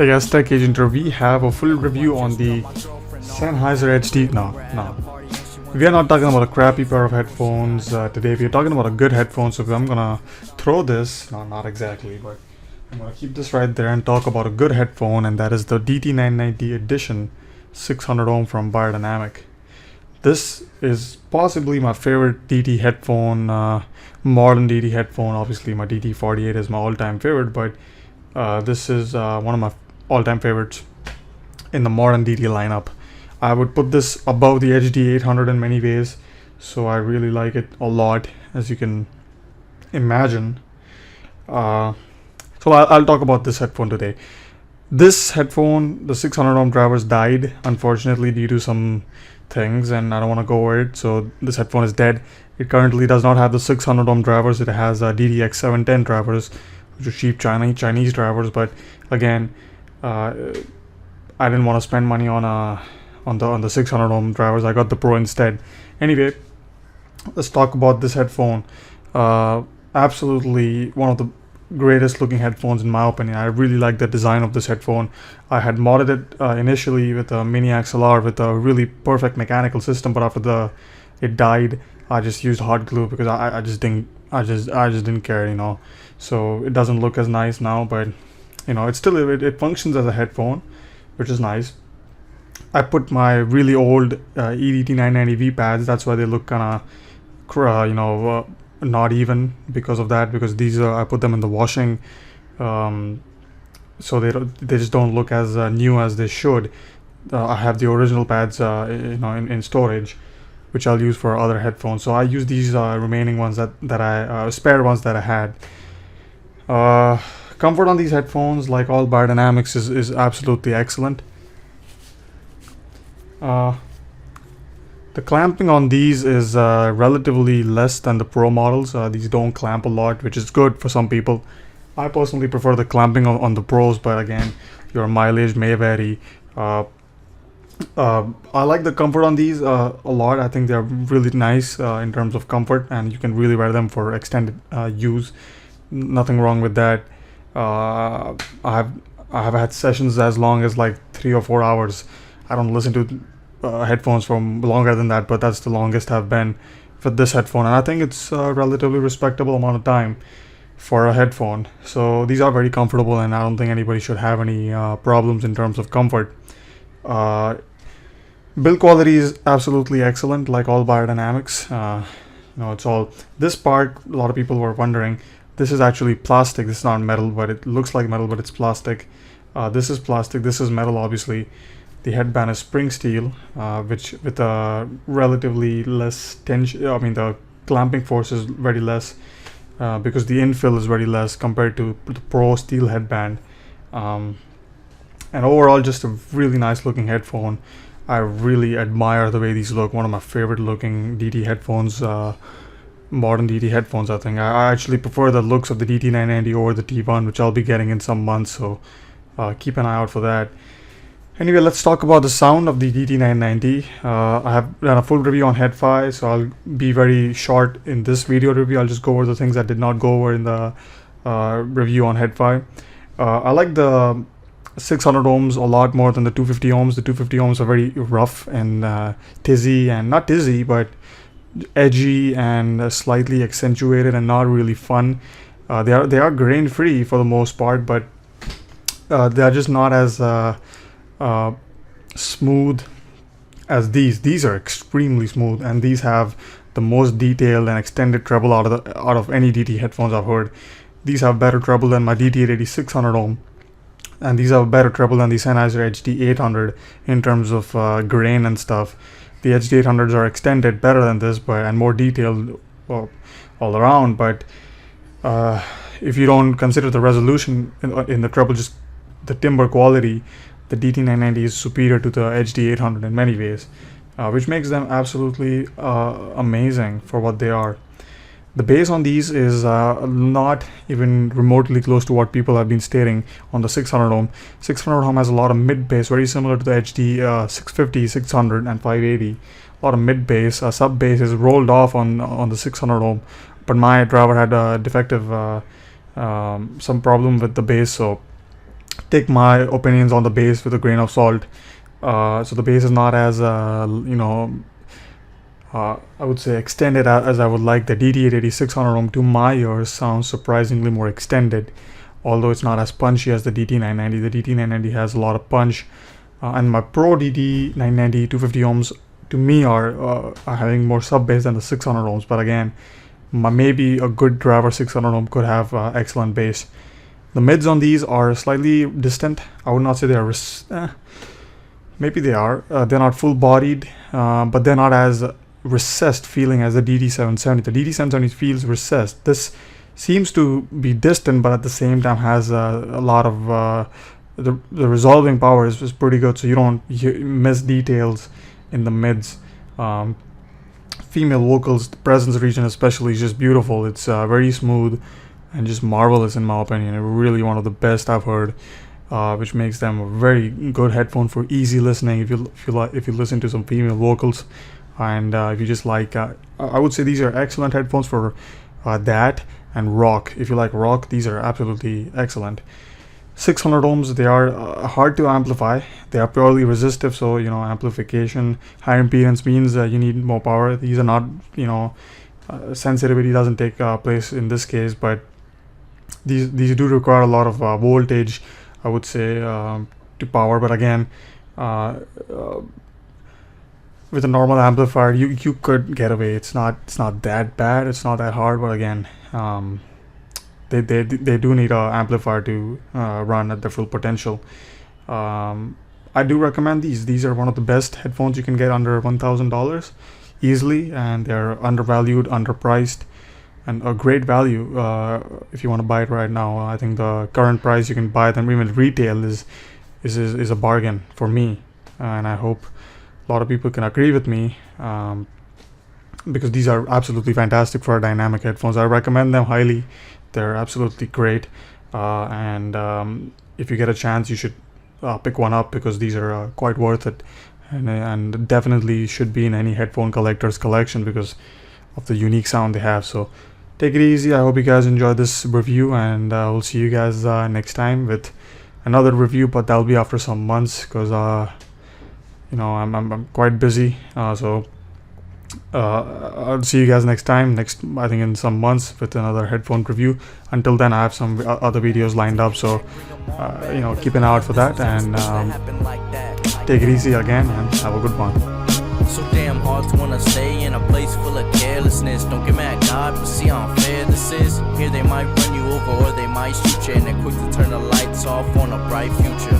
Hey guys, Tech Agent here. We have a full review on the Sennheiser HD. No. We are not talking about a crappy pair of headphones today. We are talking about a good headphone. So I'm gonna throw this. No, not exactly, but I'm gonna keep this right there and talk about a good headphone, and that is the DT990 Edition 600 ohm from Beyerdynamic. This is possibly my favorite DT headphone, modern DT headphone. Obviously, my DT48 is my all-time favorite, but this is one of my all-time favorites in the modern DT lineup. I would put this above the HD800 in many ways, so I really like it a lot, as you can imagine. So I'll talk about this headphone today. This headphone, the 600 ohm drivers died, unfortunately, due to some things, and I don't want to go over it, so this headphone is dead. It currently does not have the 600 ohm drivers. It has DDX710 drivers, which are cheap Chinese drivers, but again, I didn't want to spend money on the 600 ohm drivers. I got the Pro instead. Anyway, let's talk about this headphone. Absolutely one of the greatest looking headphones in my opinion. I really like the design of this headphone. I had modded it initially with a mini XLR with a really perfect mechanical system, but after it died, I just used hot glue because I just didn't care, you know. So it doesn't look as nice now, but you know, it functions as a headphone, which is nice. I put my really old EDT990V pads. That's why they look kind of not even because of that, because these I put them in the washing, so they just don't look as new as they should. I have the original pads in storage, which I'll use for other headphones. So I use these remaining ones that I spare ones that I had. Comfort on these headphones, like all Beyerdynamics, is absolutely excellent. The clamping on these is relatively less than the Pro models. These don't clamp a lot, which is good for some people. I personally prefer the clamping on the Pros, but again, your mileage may vary. I like the comfort on these a lot. I think they're really nice in terms of comfort, and you can really wear them for extended use. Nothing wrong with that. I have had sessions as long as like 3 or 4 hours. I don't listen to headphones for longer than that, but that's the longest I've been for this headphone, and I think it's a relatively respectable amount of time for a headphone. So these are very comfortable, and I don't think anybody should have any problems in terms of comfort. Build quality is absolutely excellent, like all Beyerdynamics. It's all this part. A lot of people were wondering. This is actually plastic. This is not metal, but it looks like metal, but it's plastic. This is plastic. This is metal, obviously. The headband is spring steel, which with a relatively less tension. I mean, the clamping force is very less because the infill is very less compared to the Pro steel headband. And overall, just a really nice looking headphone. I really admire the way these look. One of my favorite looking DT headphones. Modern DT headphones. I think I actually prefer the looks of the DT990 over the T1, which I'll be getting in some months, so keep an eye out for that. Anyway, let's talk about the sound of the DT990. I have done a full review on Head-Fi, so I'll be very short in this video review. I'll just go over the things I did not go over in the review on Head-Fi. I like the 600 ohms a lot more than the 250 ohms. The 250 ohms are very rough and tizzy, and not tizzy, but edgy and slightly accentuated and not really fun. They are grain free for the most part, but they are just not as smooth as these. These are extremely smooth, and these have the most detailed and extended treble out of any DT headphones I've heard. These have better treble than my DT80 600 ohm, and these have better treble than the Sennheiser HD800 in terms of grain and stuff. The HD800s are extended better than this, and more detailed all around. But if you don't consider the resolution in the treble, just the timbre quality, the DT990 is superior to the HD800 in many ways, which makes them absolutely amazing for what they are. The bass on these is not even remotely close to what people have been stating on the 600 ohm. 600 ohm has a lot of mid bass, very similar to the HD 650, 600 and 580. A lot of mid bass. Sub bass is rolled off on the 600 ohm, but my driver had a defective some problem with the bass, so take my opinions on the bass with a grain of salt. So the bass is not as I would say extended as I would like. The DT880 600 ohm to my ears sounds surprisingly more extended, although it's not as punchy as the DT990. The DT990 has a lot of punch, and my Pro DT990 250 ohms to me are having more sub bass than the 600 ohms. But again, maybe a good driver 600 ohm could have excellent bass. The mids on these are slightly distant. I would not say they are maybe they are. They're not full bodied, but they're not as recessed feeling as the DT770. The DT770 feels recessed. This seems to be distant, but at the same time has a lot of the resolving power is pretty good, so you don't miss details in the mids. Female vocals, the presence region especially, is just beautiful. It's very smooth and just marvelous in my opinion. Really one of the best I've heard, which makes them a very good headphone for easy listening. If you listen to some female vocals, and if you just like, I would say these are excellent headphones for that and rock. If you like rock, these are absolutely excellent. 600 ohms, they are hard to amplify. They are purely resistive, so amplification, high impedance means you need more power. These are not, sensitivity doesn't take place in this case, but these do require a lot of voltage, I would say, to power. But again, with a normal amplifier, you could get away. It's not that bad. It's not that hard. But again, they do need an amplifier to run at their full potential. I do recommend these. These are one of the best headphones you can get under $1,000 easily, and they're undervalued, underpriced, and a great value if you want to buy it right now. I think the current price you can buy them even retail is a bargain for me, and I hope a lot of people can agree with me, because these are absolutely fantastic for dynamic headphones. I recommend them highly. They're absolutely great, and if you get a chance, you should pick one up, because these are quite worth it, and definitely should be in any headphone collector's collection because of the unique sound they have. So take it easy. I hope you guys enjoyed this review, and we'll see you guys next time with another review, but that'll be after some months, because I'm quite busy, so I'll see you guys next time, I think in some months, with another headphone review. Until then, I have some other videos lined up, so keep an eye out for that, and take it easy again, and have a good one. So damn hard to wanna stay in a place full of carelessness. Don't get mad, God, but see how unfair this is. Here they might run you over, or they might shoot you, and they're quick to turn the lights off on a bright future.